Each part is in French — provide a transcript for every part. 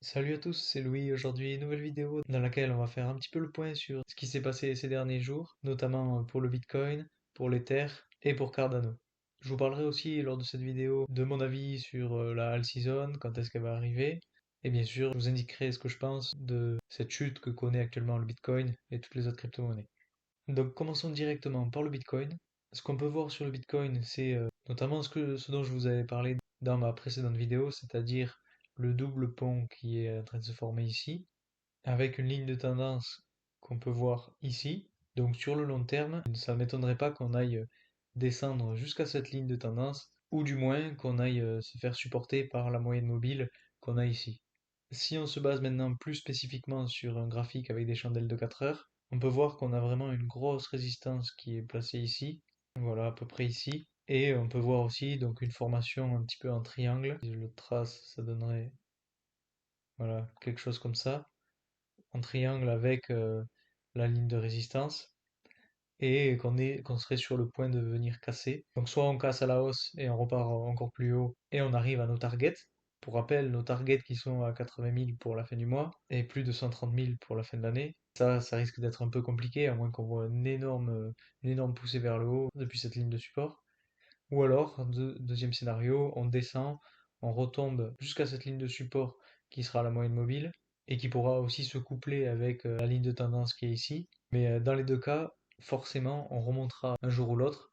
Salut à tous, c'est Louis. Aujourd'hui, nouvelle vidéo dans laquelle on va faire un petit peu le point sur ce qui s'est passé ces derniers jours, notamment pour le Bitcoin, pour l'Ether et pour Cardano. Je vous parlerai aussi lors de cette vidéo de mon avis sur la all season, quand est-ce qu'elle va arriver, et bien sûr, je vous indiquerai ce que je pense de cette chute que connaît actuellement le Bitcoin et toutes les autres crypto-monnaies. Donc commençons directement par le Bitcoin. Ce qu'on peut voir sur le Bitcoin, c'est notamment ce dont je vous avais parlé dans ma précédente vidéo, c'est-à-dire le double pont qui est en train de se former ici, avec une ligne de tendance qu'on peut voir ici. Donc sur le long terme, ça ne m'étonnerait pas qu'on aille descendre jusqu'à cette ligne de tendance, ou du moins qu'on aille se faire supporter par la moyenne mobile qu'on a ici. Si on se base maintenant plus spécifiquement sur un graphique avec des chandelles de 4 heures, on peut voir qu'on a vraiment une grosse résistance qui est placée ici, voilà à peu près ici, et on peut voir aussi donc une formation un petit peu en triangle. Si je le trace, ça donnerait voilà quelque chose comme ça, en triangle avec la ligne de résistance, et qu'on serait sur le point de venir casser. Donc soit on casse à la hausse et on repart encore plus haut et on arrive à nos targets. Pour rappel, nos targets qui sont à 80 000 pour la fin du mois et plus de 130 000 pour la fin de l'année. Ça risque d'être un peu compliqué à moins qu'on voit une énorme poussée vers le haut depuis cette ligne de support. Ou alors, deuxième scénario, on descend, on retombe jusqu'à cette ligne de support qui sera la moyenne mobile et qui pourra aussi se coupler avec la ligne de tendance qui est ici. Mais dans les deux cas, forcément, on remontera un jour ou l'autre.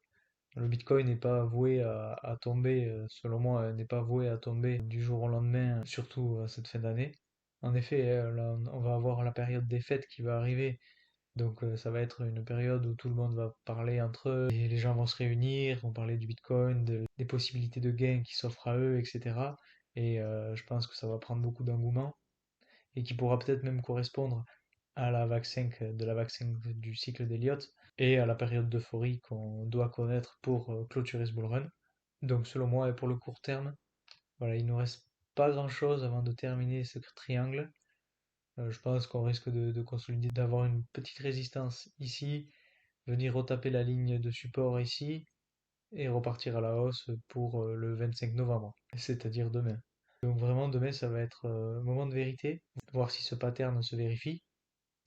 Le Bitcoin n'est pas voué à tomber, selon moi, n'est pas voué à tomber du jour au lendemain, surtout à cette fin d'année. En effet, là, on va avoir la période des fêtes qui va arriver, donc ça va être une période où tout le monde va parler entre eux, et les gens vont se réunir, vont parler du Bitcoin, des possibilités de gains qui s'offrent à eux, etc. Et je pense que ça va prendre beaucoup d'engouement et qui pourra peut-être même correspondre à la vague 5 de la vague 5 du cycle d'Elliott et à la période d'euphorie qu'on doit connaître pour clôturer ce bull run. Donc selon moi et pour le court terme, voilà, il nous reste pas grand-chose avant de terminer ce triangle. Je pense qu'on risque de consolider, d'avoir une petite résistance ici, venir retaper la ligne de support ici et repartir à la hausse pour le 25 novembre, c'est-à-dire demain. Donc vraiment demain ça va être moment de vérité, voir si ce pattern se vérifie.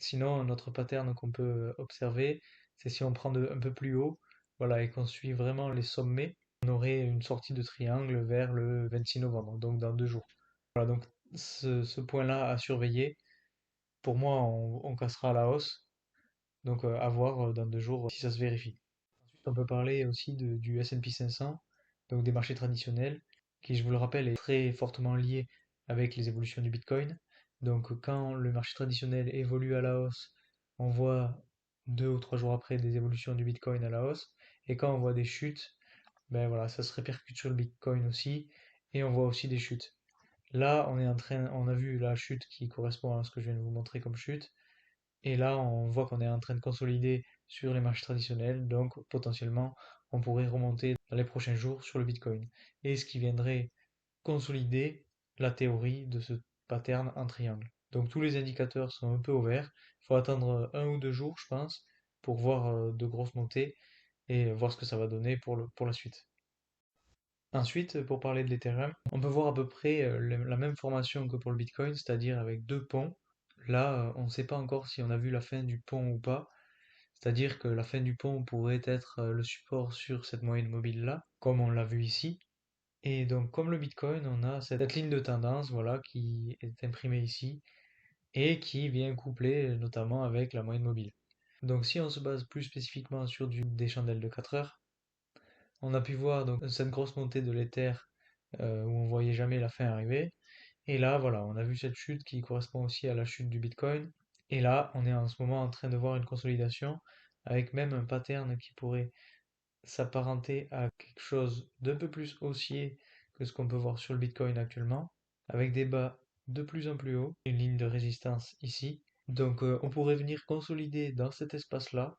Sinon, notre pattern qu'on peut observer, c'est si on prend un peu plus haut, voilà, et qu'on suit vraiment les sommets, on aurait une sortie de triangle vers le 26 novembre, donc dans 2 jours. Voilà, donc ce point-là à surveiller. Pour moi, on cassera à la hausse, donc à voir dans 2 jours si ça se vérifie. Ensuite, on peut parler aussi du S&P 500, donc des marchés traditionnels, qui, je vous le rappelle, est très fortement lié avec les évolutions du Bitcoin. Donc, quand le marché traditionnel évolue à la hausse, on voit 2 ou 3 jours après des évolutions du Bitcoin à la hausse. Et quand on voit des chutes, ben voilà, ça se répercute sur le Bitcoin aussi, et on voit aussi des chutes. Là, on a vu la chute qui correspond à ce que je viens de vous montrer comme chute. Et là, on voit qu'on est en train de consolider sur les marchés traditionnels, donc potentiellement, on pourrait remonter dans les prochains jours sur le Bitcoin. Et ce qui viendrait consolider la théorie de ce pattern en triangle. Donc tous les indicateurs sont un peu au vert. Il faut attendre 1 ou 2 jours, je pense, pour voir de grosses montées et voir ce que ça va donner pour la suite. Ensuite, pour parler de l'Ethereum, on peut voir à peu près la même formation que pour le Bitcoin, c'est-à-dire avec deux ponts. Là, on ne sait pas encore si on a vu la fin du pont ou pas. C'est-à-dire que la fin du pont pourrait être le support sur cette moyenne mobile-là, comme on l'a vu ici. Et donc, comme le Bitcoin, on a cette ligne de tendance, voilà, qui est imprimée ici et qui vient coupler notamment avec la moyenne mobile. Donc, si on se base plus spécifiquement sur des chandelles de 4 heures, on a pu voir donc cette grosse montée de l'Ether où on voyait jamais la fin arriver. Et là, voilà, on a vu cette chute qui correspond aussi à la chute du Bitcoin. Et là, on est en ce moment en train de voir une consolidation avec même un pattern qui pourrait s'apparenter à quelque chose d'un peu plus haussier que ce qu'on peut voir sur le Bitcoin actuellement, avec des bas de plus en plus haut, une ligne de résistance ici. Donc on pourrait venir consolider dans cet espace-là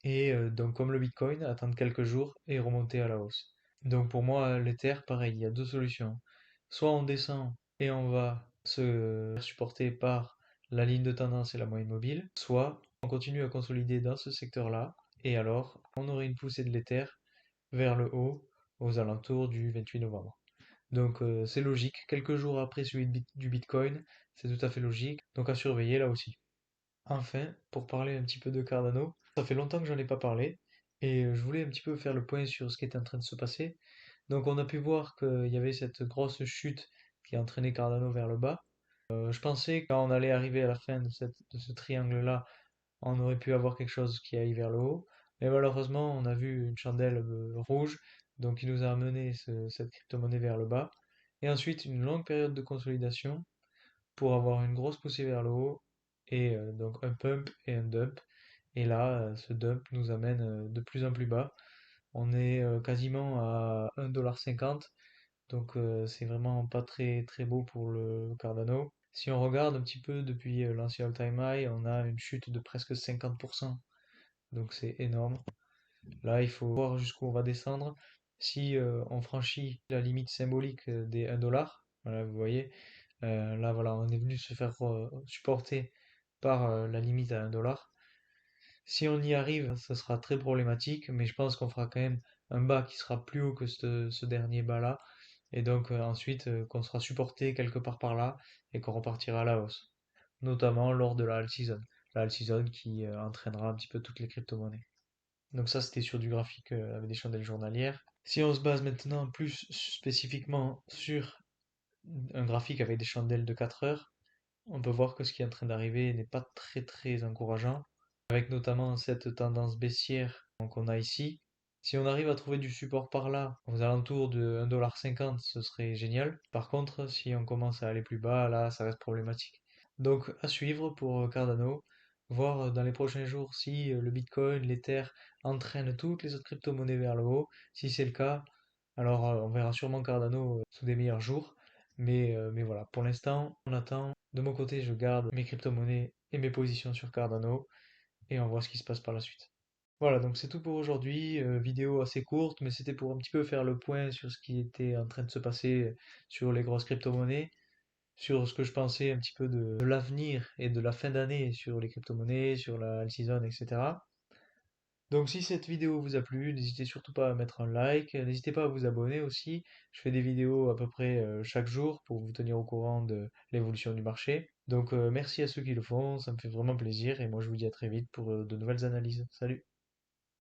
et donc comme le Bitcoin, attendre quelques jours et remonter à la hausse. Donc pour moi, l'Ether, pareil, il y a deux solutions. Soit on descend et on va se faire supporter par la ligne de tendance et la moyenne mobile, soit on continue à consolider dans ce secteur-là, et alors on aurait une poussée de l'Ether vers le haut aux alentours du 28 novembre. Donc c'est logique. Quelques jours après celui du Bitcoin, c'est tout à fait logique. Donc à surveiller là aussi. Enfin, pour parler un petit peu de Cardano, ça fait longtemps que j'en ai pas parlé et je voulais un petit peu faire le point sur ce qui est en train de se passer. Donc on a pu voir qu'il y avait cette grosse chute qui a entraîné Cardano vers le bas. Je pensais que quand on allait arriver à la fin de ce triangle-là, on aurait pu avoir quelque chose qui aille vers le haut. Mais malheureusement, on a vu une chandelle rouge, donc il nous a amené cette crypto-monnaie vers le bas. Et ensuite, une longue période de consolidation pour avoir une grosse poussée vers le haut, et donc un pump et un dump. Et là, ce dump nous amène de plus en plus bas. On est quasiment à 1,50 $, donc c'est vraiment pas très très beau pour le Cardano. Si on regarde un petit peu depuis l'ancien all-time high, on a une chute de presque 50%. Donc c'est énorme. Là, il faut voir jusqu'où on va descendre. Si on franchit la limite symbolique des 1 $, voilà, vous voyez, là voilà, on est venu se faire supporter par la limite à 1 $. Si on y arrive, ça sera très problématique, mais je pense qu'on fera quand même un bas qui sera plus haut que ce dernier bas-là, et donc ensuite qu'on sera supporté quelque part par là, et qu'on repartira à la hausse, notamment lors de la alt season. La alt season qui entraînera un petit peu toutes les crypto-monnaies. Donc ça, c'était sur du graphique avec des chandelles journalières. Si on se base maintenant plus spécifiquement sur un graphique avec des chandelles de 4 heures, on peut voir que ce qui est en train d'arriver n'est pas très très encourageant, avec notamment cette tendance baissière qu'on a ici. Si on arrive à trouver du support par là, aux alentours de 1,50 $, ce serait génial. Par contre, si on commence à aller plus bas, là, ça reste problématique. Donc, à suivre pour Cardano, voir dans les prochains jours si le Bitcoin, l'Ether entraînent toutes les autres crypto-monnaies vers le haut. Si c'est le cas, alors on verra sûrement Cardano sous des meilleurs jours. Mais voilà, pour l'instant, on attend. De mon côté, je garde mes crypto-monnaies et mes positions sur Cardano et on voit ce qui se passe par la suite. Voilà, donc c'est tout pour aujourd'hui. Vidéo assez courte, mais c'était pour un petit peu faire le point sur ce qui était en train de se passer sur les grosses crypto-monnaies, sur ce que je pensais un petit peu de l'avenir et de la fin d'année sur les crypto-monnaies, sur la all season, etc. Donc si cette vidéo vous a plu, n'hésitez surtout pas à mettre un like, n'hésitez pas à vous abonner aussi. Je fais des vidéos à peu près chaque jour pour vous tenir au courant de l'évolution du marché. Donc merci à ceux qui le font, ça me fait vraiment plaisir et moi je vous dis à très vite pour de nouvelles analyses. Salut!